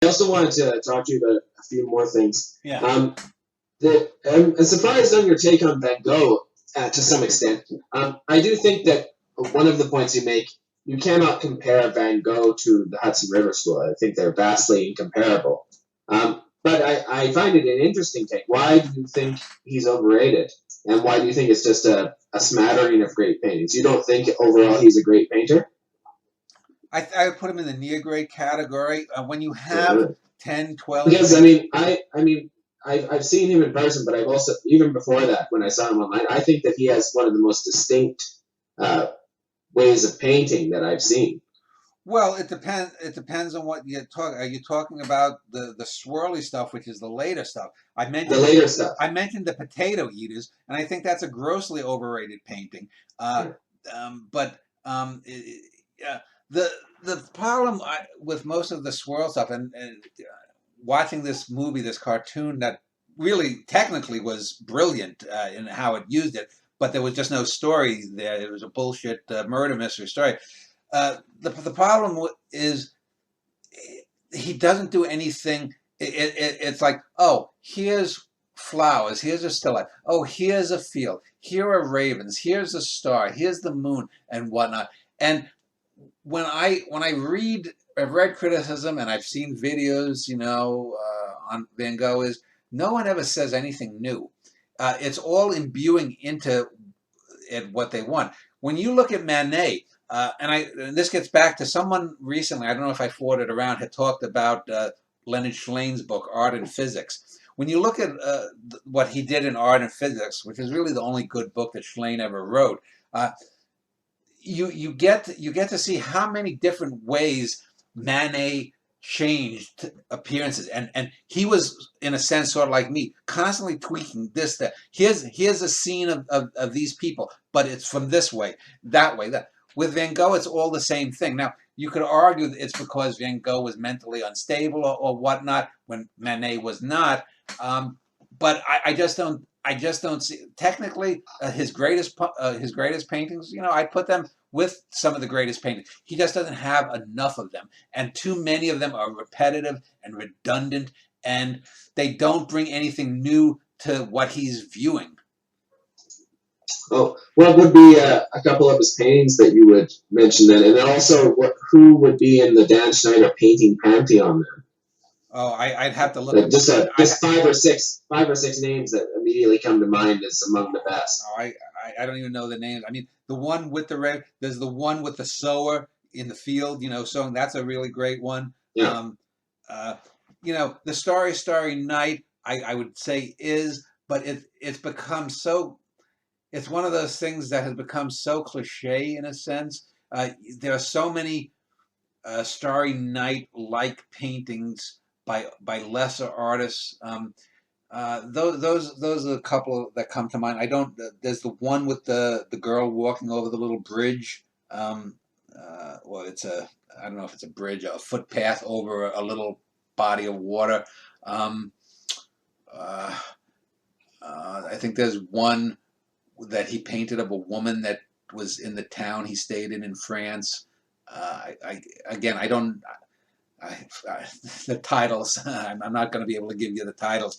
also wanted to talk to you about a few more things. Yeah. I'm surprised on your take on Van Gogh to some extent. I do think that one of the points you make, you cannot compare Van Gogh to the Hudson River School. I think they're vastly incomparable. But I find it an interesting take. Why do you think he's overrated? And why do you think it's just a smattering of great paintings? You don't think overall he's a great painter? I would put him in the near grade category. When you have Uh, 10, 12 Because paintings. I've seen him in person, but I've also, even before that, when I saw him online, I think that he has one of the most distinct uh, ways of painting that I've seen. Well, it depends. It depends on what you're talking. Are you talking about the swirly stuff, which is the later stuff? The later stuff. I mentioned the potato eaters, and I think that's a grossly overrated painting. Uh, Yeah. but yeah, the the problem with most of the swirl stuff, and watching this movie, this cartoon that really technically was brilliant in how it used it, but there was just no story there. It was a bullshit murder mystery story. The problem is he doesn't do anything. It's like, oh, here's flowers, here's a still, oh, here's a field, here are ravens, here's a star, here's the moon, and whatnot. And I've read criticism and I've seen videos, on Van Gogh, is no one ever says anything new. It's all imbuing into it what they want. When you look at Manet, and this gets back to someone recently, I don't know if I forwarded around, had talked about Leonard Schlehn's book, Art and Physics. When you look at what he did in Art and Physics, which is really the only good book that Schlehn ever wrote, uh, you get to see how many different ways Manet changed appearances, and he was in a sense sort of like me, constantly tweaking this, that. Here's a scene of these people, but it's from this way, that way, that. With Van Gogh, it's all the same thing. Now you could argue that it's because Van Gogh was mentally unstable or whatnot when Manet was not, but I just don't see technically his greatest paintings. I put them with some of the greatest paintings. He just doesn't have enough of them, and too many of them are repetitive and redundant, and they don't bring anything new to what he's viewing. Oh, what would be a couple of his paintings that you would mention then? And then also, who would be in the Dan Schneider painting pantheon then? Oh, I'd have to look at. Just five or six names that immediately come to mind as among the best. Oh, I don't even know the names. I mean, the one with the red. There's the one with the sower in the field. Sowing. That's a really great one. Yeah. Um, uh, the Starry Starry Night. I would say is, but it's become so. It's one of those things that has become so cliche in a sense. There are so many Starry Night like paintings by lesser artists. Those are a couple that come to mind. I don't. There's the one with the girl walking over the little bridge. Well, it's a, I don't know if it's a bridge, a footpath over a little body of water. Um, uh, I think there's one that he painted of a woman that was in the town he stayed in France. Again, I don't. I, the titles. I'm not going to be able to give you the titles.